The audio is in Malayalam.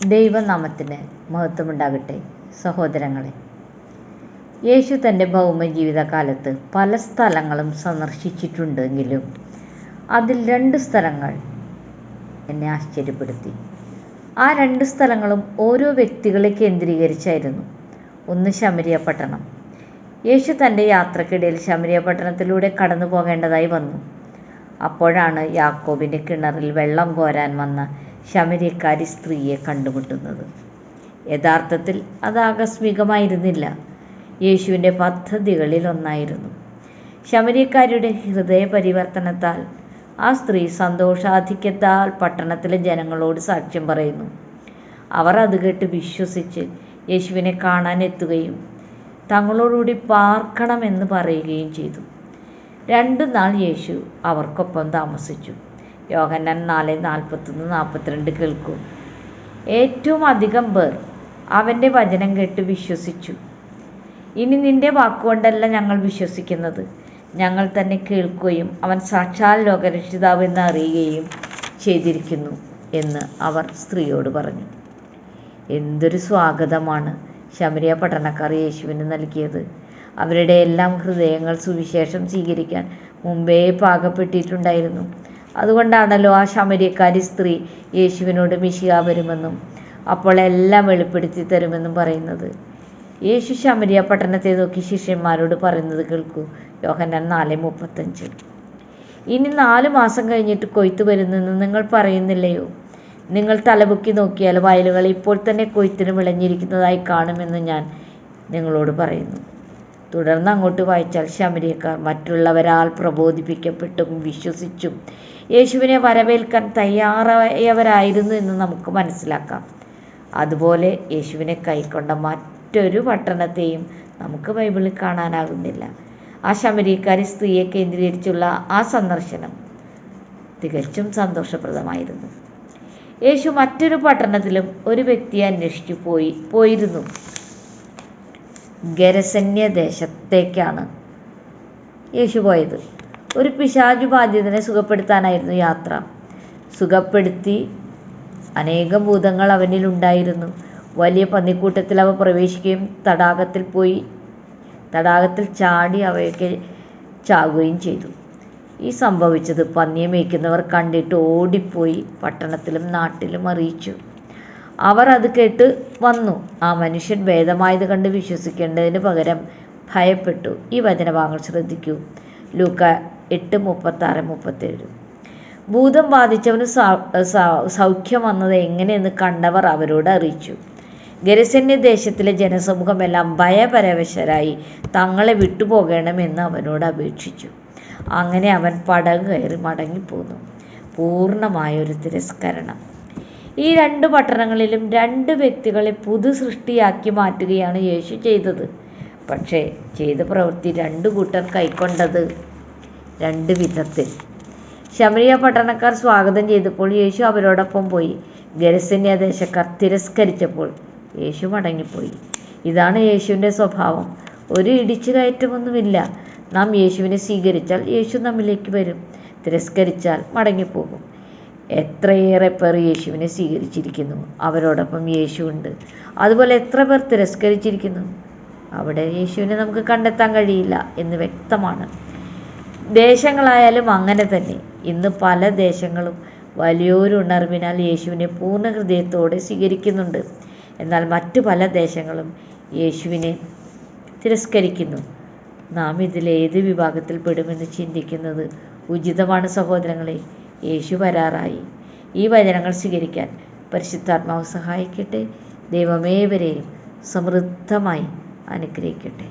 ദൈവനാമത്തിന് മഹത്വമുണ്ടാകട്ടെ. സഹോദരങ്ങളെ, യേശു തൻ്റെ ഭൗമ ജീവിതകാലത്ത് പല സ്ഥലങ്ങളും സന്ദർശിച്ചിട്ടുണ്ടെങ്കിലും അതിൽ 2 സ്ഥലങ്ങൾ എന്നെ ആശ്ചര്യപ്പെടുത്തി. ആ 2 സ്ഥലങ്ങളും ഓരോ വ്യക്തികളെ കേന്ദ്രീകരിച്ചായിരുന്നു. ഒന്ന് ശമരിയ പട്ടണം. യേശു തൻ്റെ യാത്രക്കിടയിൽ ശമരിയ പട്ടണത്തിലൂടെ കടന്നു പോകേണ്ടതായി വന്നു. അപ്പോഴാണ് യാക്കോബിൻ്റെ കിണറിൽ വെള്ളം കോരാൻ വന്ന ശമര്യക്കാരി സ്ത്രീയെ കണ്ടുമുട്ടുന്നത്. യഥാർത്ഥത്തിൽ അത് ആകസ്മികമായിരുന്നില്ല, യേശുവിൻ്റെ പദ്ധതികളിൽ ഒന്നായിരുന്നു. ശമര്യക്കാരിയുടെ ഹൃദയ പരിവർത്തനത്താൽ ആ സ്ത്രീ സന്തോഷാധിക്യത്താൽ പട്ടണത്തിലെ ജനങ്ങളോട് സാക്ഷ്യം പറയുന്നു. അവർ അത് കേട്ട് വിശ്വസിച്ച് യേശുവിനെ കാണാൻ എത്തുകയും തങ്ങളോടുകൂടി പാർക്കണമെന്ന് പറയുകയും ചെയ്തു. 2 നാൾ യേശു അവർക്കൊപ്പം താമസിച്ചു. യോഹന്നാൻ 4:41-42 കേൾക്കൂ. ഏറ്റവും അധികം പേർ അവൻ്റെ വചനം കേട്ട് വിശ്വസിച്ചു. ഇനി നിന്റെ വാക്കുകൊണ്ടല്ല ഞങ്ങൾ വിശ്വസിക്കുന്നത്, ഞങ്ങൾ തന്നെ കേൾക്കുകയും അവൻ സാക്ഷാൽ ലോകരക്ഷിതാവ് എന്ന് അറിയുകയും ചെയ്തിരിക്കുന്നു എന്ന് അവർ സ്ത്രീയോട് പറഞ്ഞു. എന്തൊരു സ്വാഗതമാണ് ശമരിയ പട്ടണക്കാർ യേശുവിന് നൽകിയത്. അവരുടെ എല്ലാം ഹൃദയങ്ങൾ സുവിശേഷം സ്വീകരിക്കാൻ മുമ്പേ പാകപ്പെട്ടിട്ടുണ്ടായിരുന്നു. അതുകൊണ്ടാണല്ലോ ആ ശമര്യക്കാരി സ്ത്രീ യേശുവിനോട് മിശിഹ വരുമെന്നും അപ്പോൾ എല്ലാം വെളിപ്പെടുത്തി തരുമെന്നും പറയുന്നത്. യേശു ശമരിയ പട്ടണത്തെ നോക്കി ശിഷ്യന്മാരോട് പറയുന്നത് കേൾക്കൂ. യോഹന്നാൻ 4:35. ഇനി 4 മാസം കഴിഞ്ഞിട്ട് കൊയ്ത്ത് വരുന്നെന്ന് നിങ്ങൾ പറയുന്നില്ലയോ? നിങ്ങൾ തലപൊക്കി നോക്കിയാൽ വയലുകൾ ഇപ്പോൾ തന്നെ കൊയ്ത്തിന് വിളഞ്ഞിരിക്കുന്നതായി കാണുമെന്ന് ഞാൻ നിങ്ങളോട് പറയുന്നു. തുടർന്ന് അങ്ങോട്ട് വായിച്ചാൽ ശമര്യക്കാർ മറ്റുള്ളവരാൽ പ്രബോധിപ്പിക്കപ്പെട്ടും വിശ്വസിച്ചും യേശുവിനെ വരവേൽക്കാൻ തയ്യാറായവരായിരുന്നു എന്ന് നമുക്ക് മനസ്സിലാക്കാം. അതുപോലെ യേശുവിനെ കൈക്കൊണ്ട മറ്റൊരു പട്ടണത്തെയും നമുക്ക് ബൈബിളിൽ കാണാനാകുന്നില്ല. ആ ശമര്യക്കാരി സ്ത്രീയെ കേന്ദ്രീകരിച്ചുള്ള ആ സന്ദർശനം തികച്ചും സന്തോഷപ്രദമായിരുന്നു. യേശു മറ്റൊരു പട്ടണത്തിലും ഒരു വ്യക്തിയെ അന്വേഷിച്ചു പോയിരുന്നു. ഗെരസന്യ ദേശത്തേക്കാണ് യേശു പോയത്. ഒരു പിശാചു ബാധിതനെ സുഖപ്പെടുത്താനായിരുന്നു യാത്ര. സുഖപ്പെടുത്തി അനേകം ഭൂതങ്ങൾ അവനിലുണ്ടായിരുന്നു. വലിയ പന്നിക്കൂട്ടത്തിൽ അവ പ്രവേശിക്കുകയും തടാകത്തിൽ ചാടി അവയൊക്കെ ചാകുകയും ചെയ്തു. ഈ സംഭവിച്ചത് പന്നിയെ മേയ്ക്കുന്നവർ കണ്ടിട്ട് ഓടിപ്പോയി പട്ടണത്തിലും നാട്ടിലും അറിയിച്ചു. അവർ അത് കേട്ട് വന്നു. ആ മനുഷ്യൻ ഭേദമായത് കണ്ട് വിശ്വസിക്കേണ്ടതിന് പകരം ഭയപ്പെട്ടു. ഈ വചനഭാഗങ്ങൾ ശ്രദ്ധിക്കൂ. ലൂക്ക 8:36-37. ഭൂതം ബാധിച്ചവന് സൗഖ്യം വന്നത് എങ്ങനെയെന്ന് കണ്ടവർ അവരോട് അറിയിച്ചു. ഗെരസന്യ ദേശത്തിലെ ജനസമൂഹമെല്ലാം ഭയപരവശരായി തങ്ങളെ വിട്ടുപോകണമെന്ന് അവനോട് അപേക്ഷിച്ചു. അങ്ങനെ അവൻ പടക് കയറി മടങ്ങിപ്പോന്നു. പൂർണ്ണമായൊരു തിരസ്കരണം. ഈ 2 പട്ടണങ്ങളിലും 2 വ്യക്തികളെ പുതു സൃഷ്ടിയാക്കി മാറ്റുകയാണ് യേശു ചെയ്തത്. പക്ഷേ ചെയ്ത പ്രവൃത്തി 2 കൂട്ടർ കൈക്കൊണ്ടത് 2 വിധത്തിൽ. ശമരിയ പട്ടണക്കാർ സ്വാഗതം ചെയ്തപ്പോൾ യേശു അവരോടൊപ്പം പോയി. ഗെരസന്യ ദേശക്കാർ തിരസ്കരിച്ചപ്പോൾ യേശു മടങ്ങിപ്പോയി. ഇതാണ് യേശുവിൻ്റെ സ്വഭാവം. ഒരു ഇടിച്ചു കയറ്റമൊന്നുമില്ല. നാം യേശുവിനെ സ്വീകരിച്ചാൽ യേശു നമ്മിലേക്ക് വരും, തിരസ്കരിച്ചാൽ മടങ്ങിപ്പോകും. എത്രയേറെ പേർ യേശുവിനെ സ്വീകരിച്ചിരിക്കുന്നു, അവരോടൊപ്പം യേശു ഉണ്ട്. അതുപോലെ എത്ര പേർ തിരസ്കരിച്ചിരിക്കുന്നു, അവിടെ യേശുവിനെ നമുക്ക് കണ്ടെത്താൻ കഴിയില്ല എന്ന് വ്യക്തമാണ്. ദേശങ്ങളായാലും അങ്ങനെ തന്നെ. ഇന്ന് പല ദേശങ്ങളും വലിയൊരു ഉണർവിനാൽ യേശുവിനെ പൂർണ്ണ ഹൃദയത്തോടെ സ്വീകരിക്കുന്നുണ്ട്. എന്നാൽ മറ്റു പല ദേശങ്ങളും യേശുവിനെ തിരസ്കരിക്കുന്നു. നാം ഇതിലേത് വിഭാഗത്തിൽ പെടുമെന്ന് ചിന്തിക്കുന്നത് ഉചിതമാണ് സഹോദരങ്ങളെ. യേശു വരാറായി. ഈ വചനങ്ങൾ സ്വീകരിക്കാൻ പരിശുദ്ധാത്മാവ് സഹായിക്കട്ടെ. ദൈവമേവരെയും സമൃദ്ധമായി അനുഗ്രഹിക്കട്ടെ.